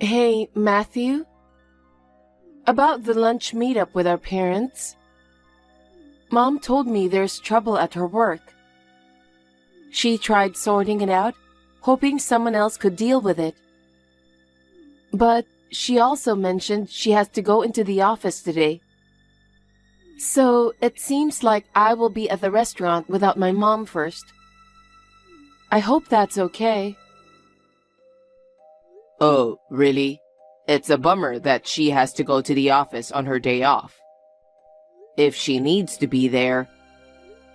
Hey, Matthew? About the lunch meetup with our parents. Mom told me there's trouble at her work. She tried sorting it out, hoping someone else could deal with it. But she also mentioned she has to go into the office today. So it seems like I will be at the restaurant without my mom first. I hope that's okay. Oh, really? It's a bummer that she has to go to the office on her day off. If she needs to be there,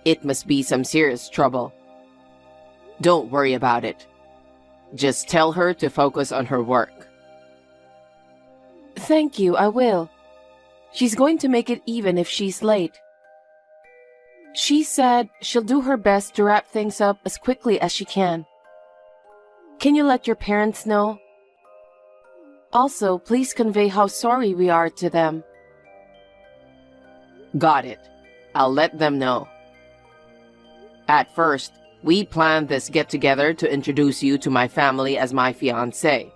it must be some serious trouble. Don't worry about it. Just tell her to focus on her work. Thank you, I will. She's going to make it even if she's late. She said she'll do her best to wrap things up as quickly as she can. Can you let your parents know? Also, please convey how sorry we are to them. Got it. I'll let them know. At first, we planned this get-together to introduce you to my family as my fiancé.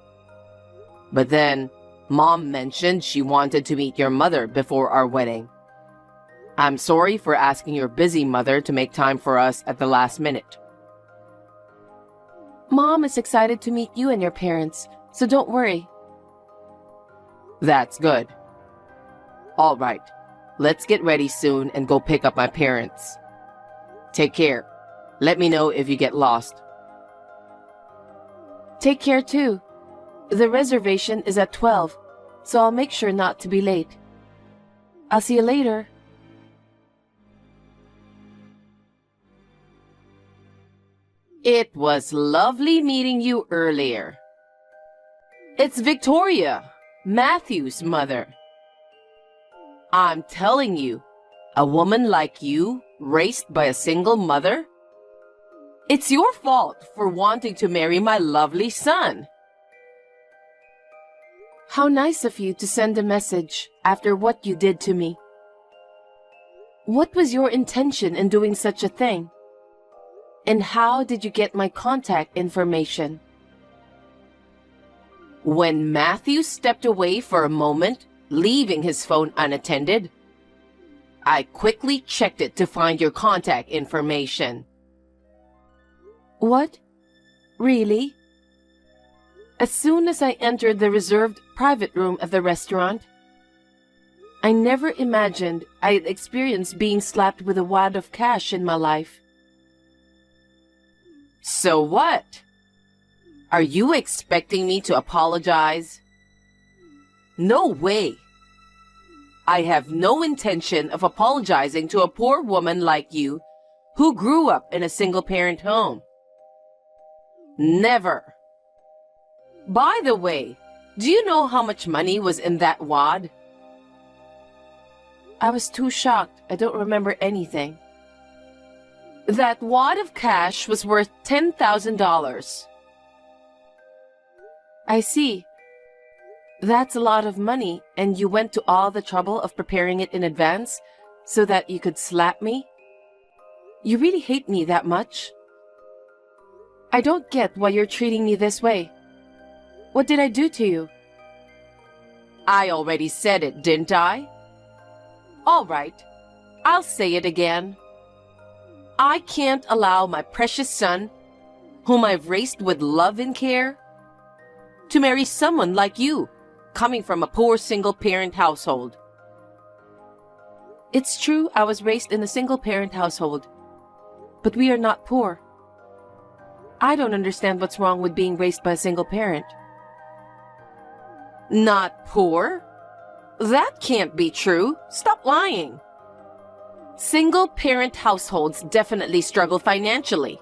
But then, Mom mentioned she wanted to meet your mother before our wedding. I'm sorry for asking your busy mother to make time for us at the last minute. Mom is excited to meet you and your parents, so don't worry. That's good. All right, let's get ready soon and go pick up my parents. Take care. Let me know if you get lost. Take care too. The reservation is at 12, so I'll make sure not to be late. I'll see you later. It was lovely meeting you earlier. It's Victoria, Matthew's mother. I'm telling you, a woman like you, raised by a single mother? It's your fault for wanting to marry my lovely son. How nice of you to send a message after what you did to me. What was your intention in doing such a thing? And how did you get my contact information? When Matthew stepped away for a moment, leaving his phone unattended, I quickly checked it to find your contact information. What? Really? As soon as I entered the reserved private room at the restaurant, I never imagined I'd experience being slapped with a wad of cash in my life. So what? Are you expecting me to apologize? No way. I have no intention of apologizing to a poor woman like you who grew up in a single-parent home. Never. By the way, do you know how much money was in that wad? I was too shocked. I don't remember anything. That wad of cash was worth $10,000. I see. That's a lot of money, and you went to all the trouble of preparing it in advance so that you could slap me? You really hate me that much? I don't get why you're treating me this way. What did I do to you? I already said it, didn't I? All right, I'll say it again. I can't allow my precious son, whom I've raised with love and care, to marry someone like you, coming from a poor single-parent household. It's true I was raised in a single-parent household, but we are not poor. I don't understand what's wrong with being raised by a single parent. Not poor? That can't be true. Stop lying. Single-parent households definitely struggle financially.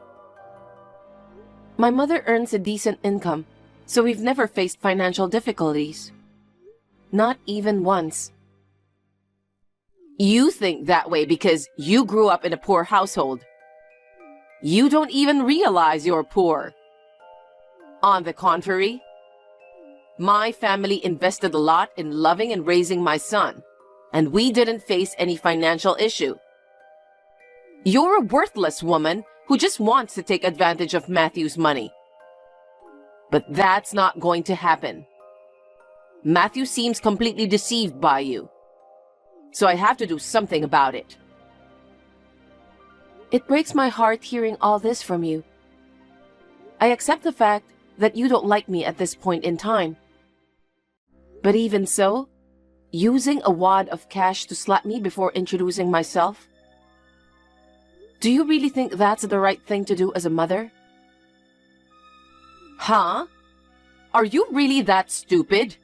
My mother earns a decent income, so we've never faced financial difficulties. Not even once. You think that way because you grew up in a poor household. You don't even realize you're poor. On the contrary, my family invested a lot in loving and raising my son, and we didn't face any financial issue. You're a worthless woman who just wants to take advantage of Matthew's money. But that's not going to happen. Matthew seems completely deceived by you. So I have to do something about it. It breaks my heart hearing all this from you. I accept the fact that you don't like me at this point in time. But even so, using a wad of cash to slap me before introducing myself? Do you really think that's the right thing to do as a mother? Huh? Are you really that stupid?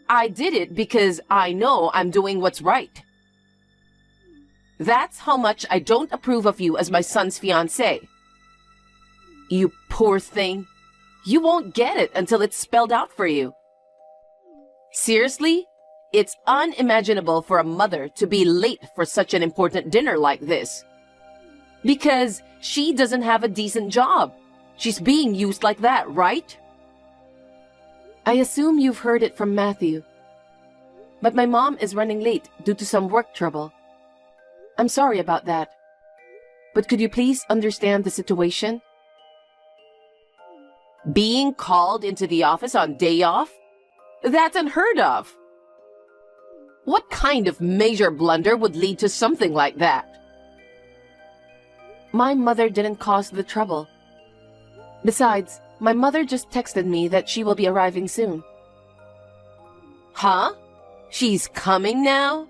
I did it because I know I'm doing what's right. That's how much I don't approve of you as my son's fiancée. You poor thing. You won't get it until it's spelled out for you. Seriously? It's unimaginable for a mother to be late for such an important dinner like this. Because she doesn't have a decent job. She's being used like that, right? I assume you've heard it from Matthew. But my mom is running late due to some work trouble. I'm sorry about that. But could you please understand the situation? Being called into the office on day off? That's unheard of. What kind of major blunder would lead to something like that? My mother didn't cause the trouble. Besides, my mother just texted me that she will be arriving soon. Huh? She's coming now?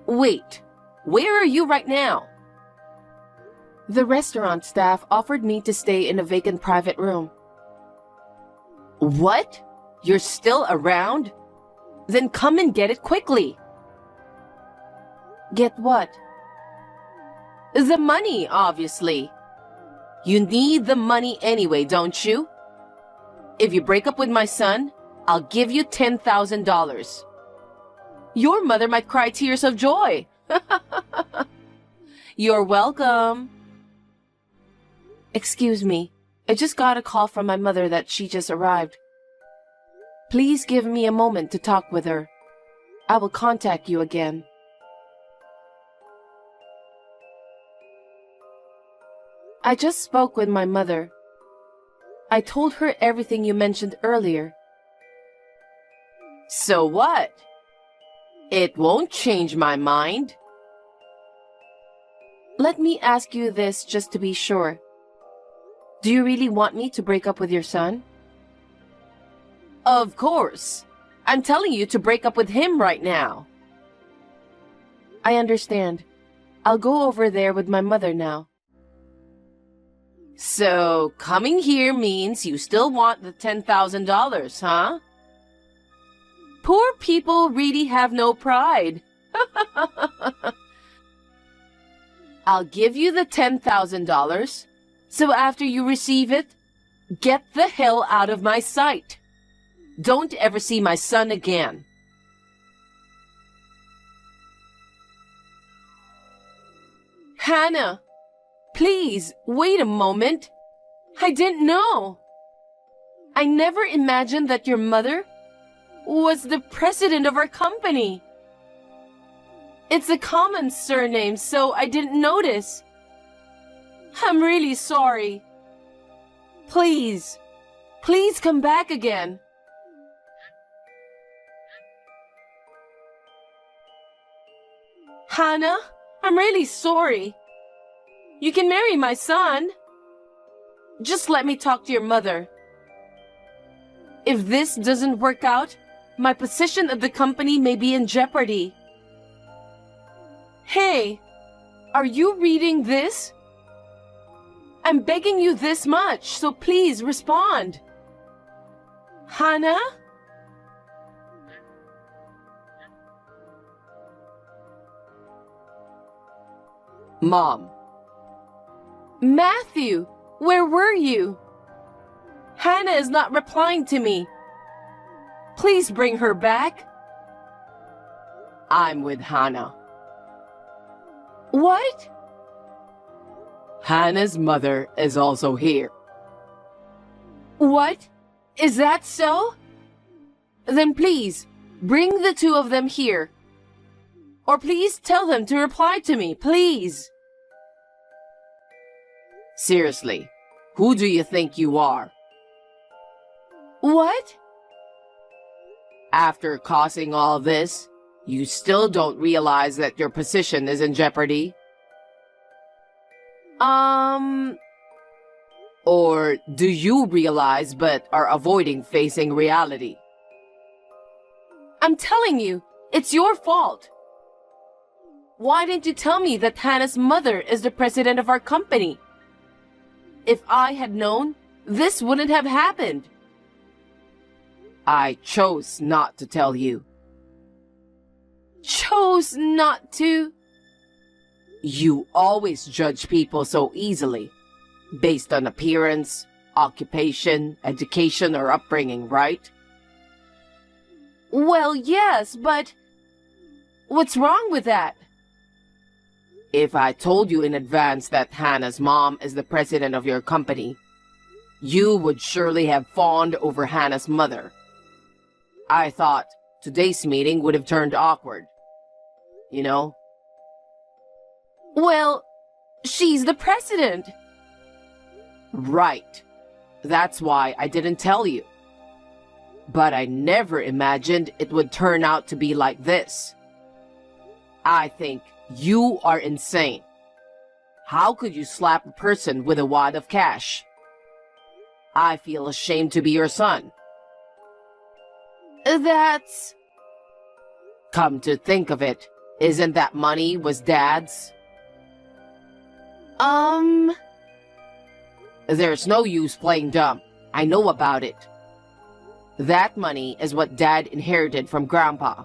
Wait, where are you right now? The restaurant staff offered me to stay in a vacant private room. What? You're still around? Then come and get it quickly. Get what? The money, obviously. You need the money anyway, don't you? If you break up with my son, I'll give you $10,000. Your mother might cry tears of joy. You're welcome. Excuse me. I just got a call from my mother that she just arrived. Please give me a moment to talk with her. I will contact you again. I just spoke with my mother. I told her everything you mentioned earlier. So what? It won't change my mind. Let me ask you this just to be sure. Do you really want me to break up with your son? Of course. I'm telling you to break up with him right now. I understand. I'll go over there with my mother now. So, coming here means you still want the $10,000, huh? Poor people really have no pride. I'll give you the $10,000. So after you receive it, get the hell out of my sight. Don't ever see my son again. Hannah, please, wait a moment. I didn't know. I never imagined that your mother was the president of our company. It's a common surname, so I didn't notice. I'm really sorry. Please, please come back again. Hannah, I'm really sorry. You can marry my son. Just let me talk to your mother. If this doesn't work out, my position at the company may be in jeopardy. Hey, are you reading this? I'm begging you this much, so please respond. Hannah? Mom. Matthew, where were you? Hannah is not replying to me. Please bring her back. I'm with Hannah. What? Hannah's mother is also here. What? Is that so? Then please, bring the two of them here. Or please tell them to reply to me, please. Seriously, who do you think you are? What? After causing all this, you still don't realize that your position is in jeopardy? Or do you realize but are avoiding facing reality? I'm telling you, it's your fault. Why didn't you tell me that Hannah's mother is the president of our company? If I had known, this wouldn't have happened. I chose not to tell you. Chose not to? You always judge people so easily, based on appearance, occupation, education, or upbringing, right? Well, yes, but what's wrong with that? If I told you in advance that Hannah's mom is the president of your company, you would surely have fawned over Hannah's mother. I thought today's meeting would have turned awkward. You know? Well, she's the president. Right. That's why I didn't tell you. But I never imagined it would turn out to be like this. I think you are insane. How could you slap a person with a wad of cash? I feel ashamed to be your son. That's... Come to think of it, isn't that money was Dad's? There's no use playing dumb. I know about it. That money is what Dad inherited from Grandpa.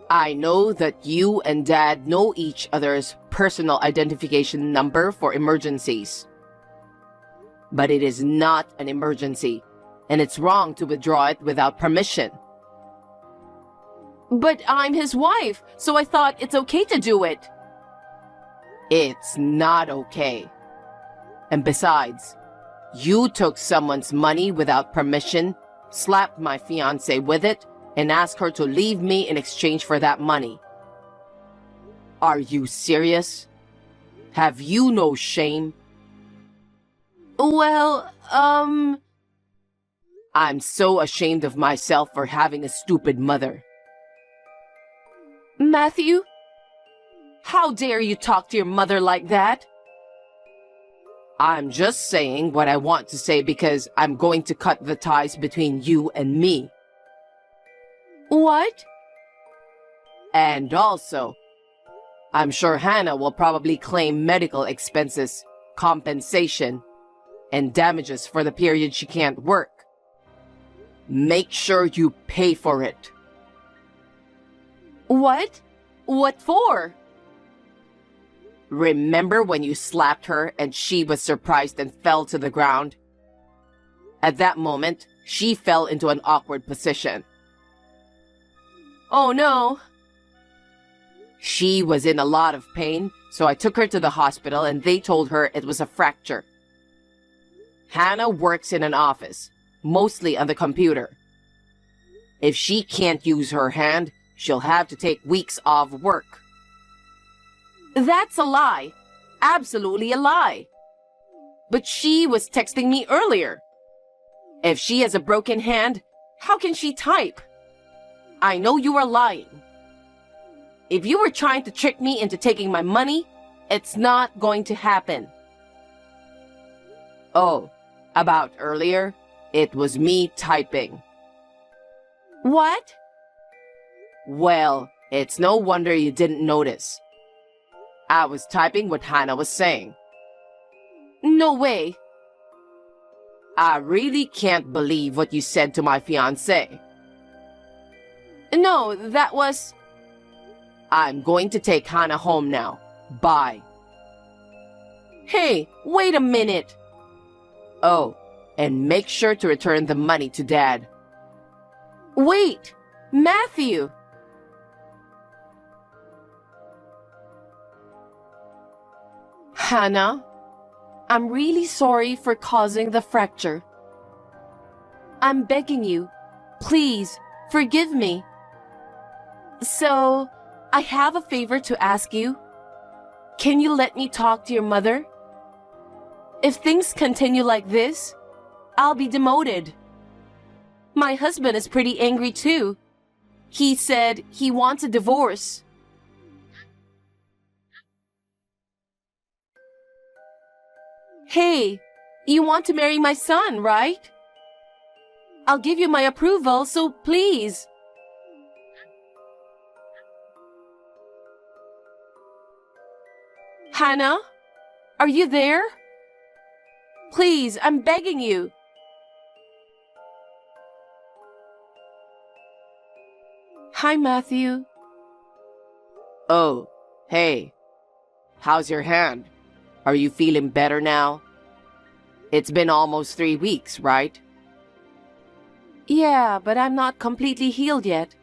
I know that you and Dad know each other's personal identification number for emergencies. But it is not an emergency, and it's wrong to withdraw it without permission. But I'm his wife, so I thought it's okay to do it. It's not okay. And besides, you took someone's money without permission, slapped my fiancée with it, and asked her to leave me in exchange for that money. Are you serious? Have you no shame? Well, I'm so ashamed of myself for having a stupid mother. Matthew? How dare you talk to your mother like that? I'm just saying what I want to say because I'm going to cut the ties between you and me. What? And also, I'm sure Hannah will probably claim medical expenses, compensation, and damages for the period she can't work. Make sure you pay for it. What? What for? Remember when you slapped her and she was surprised and fell to the ground? At that moment, she fell into an awkward position. Oh no. She was in a lot of pain, so I took her to the hospital and they told her it was a fracture. Hannah works in an office, mostly on the computer. If she can't use her hand, she'll have to take weeks off work. That's a lie. Absolutely a lie. But she was texting me earlier. If she has a broken hand, how can she type? I know you are lying. If you were trying to trick me into taking my money, it's not going to happen. Oh, about earlier, it was me typing. What? Well, it's no wonder you didn't notice. I was typing what Hannah was saying. No way. I really can't believe what you said to my fiancé. No, that was... I'm going to take Hannah home now. Bye. Hey, wait a minute. Oh, and make sure to return the money to Dad. Wait, Matthew. Hannah, I'm really sorry for causing the fracture. I'm begging you, please forgive me. So, I have a favor to ask you. Can you let me talk to your mother? If things continue like this, I'll be demoted. My my husband is pretty angry too. He said he wants a divorce. Hey, you want to marry my son, right? I'll give you my approval, so please. Hannah, are you there? Please, I'm begging you. Hi, Matthew. Oh, hey. How's your hand? Are you feeling better now? It's been almost 3 weeks, right? Yeah, but I'm not completely healed yet.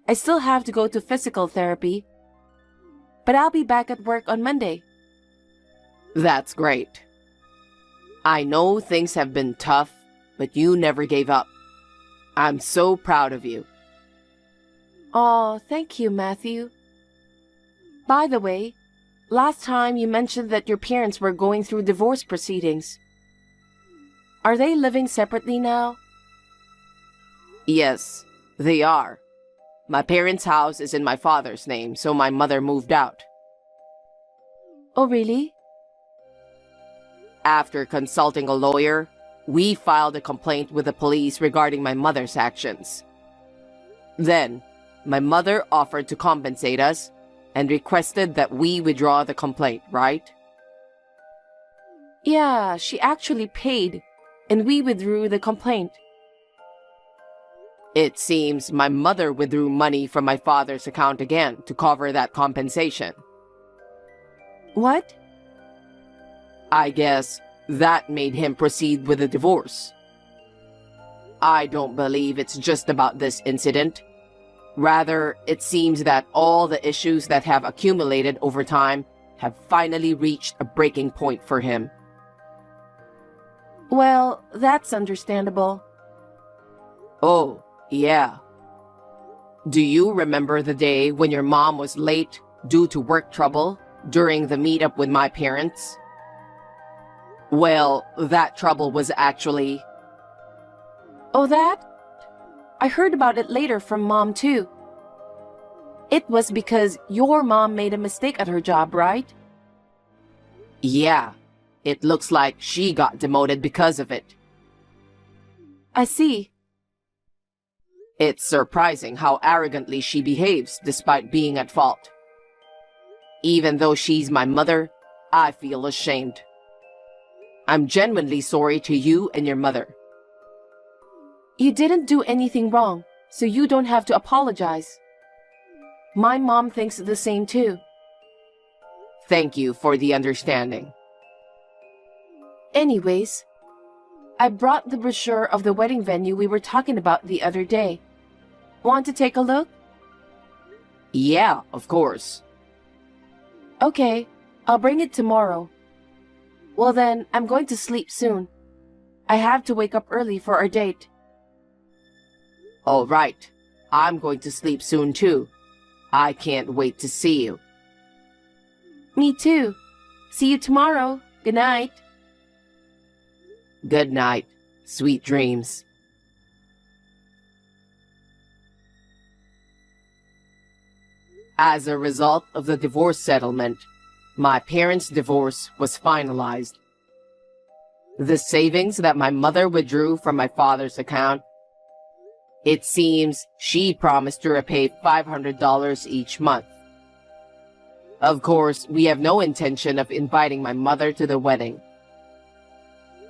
I still have to go to physical therapy. But I'll be back at work on Monday. That's great. I know things have been tough, but you never gave up. I'm so proud of you. Oh, thank you, Matthew. By the way, last time you mentioned that your parents were going through divorce proceedings. Are they living separately now? Yes, they are. My parents' house is in my father's name, so my mother moved out. Oh, really? After consulting a lawyer, we filed a complaint with the police regarding my mother's actions. Then, my mother offered to compensate us and requested that we withdraw the complaint, right? Yeah, she actually paid, and we withdrew the complaint. It seems my mother withdrew money from my father's account again to cover that compensation. What? I guess that made him proceed with the divorce. I don't believe it's just about this incident. Rather, it seems that all the issues that have accumulated over time have finally reached a breaking point for him. Well, that's understandable. Oh, yeah. Do you remember the day when your mom was late due to work trouble during the meetup with my parents? Well, that trouble was actually... Oh, that? I heard about it later from Mom, too. It was because your mom made a mistake at her job, right? Yeah, it looks like she got demoted because of it. I see. It's surprising how arrogantly she behaves despite being at fault. Even though she's my mother, I feel ashamed. I'm genuinely sorry to you and your mother. You didn't do anything wrong, so you don't have to apologize. My mom thinks the same too. Thank you for the understanding. Anyways, I brought the brochure of the wedding venue we were talking about the other day. Want to take a look? Yeah, of course. Okay, I'll bring it tomorrow. Well then, I'm going to sleep soon. I have to wake up early for our date. All right, I'm going to sleep soon too. I can't wait to see you. Me too. See you tomorrow. Good night. Good night. Sweet dreams. As a result of the divorce settlement, my parents' divorce was finalized. The savings that my mother withdrew from my father's account, it seems she promised to repay $500 each month. Of course, we have no intention of inviting my mother to the wedding.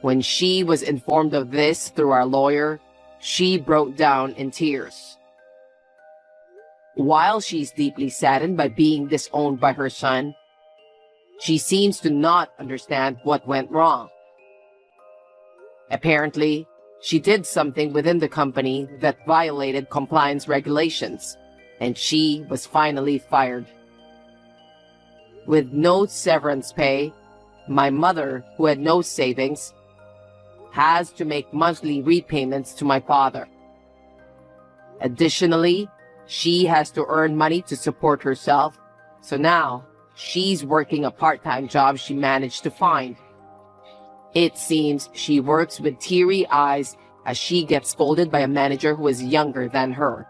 When she was informed of this through our lawyer, she broke down in tears. While she's deeply saddened by being disowned by her son, she seems to not understand what went wrong. Apparently, she did something within the company that violated compliance regulations, and she was finally fired. With no severance pay, my mother, who had no savings, has to make monthly repayments to my father. Additionally, she has to earn money to support herself, so now she's working a part-time job she managed to find. It seems she works with teary eyes as she gets scolded by a manager who is younger than her.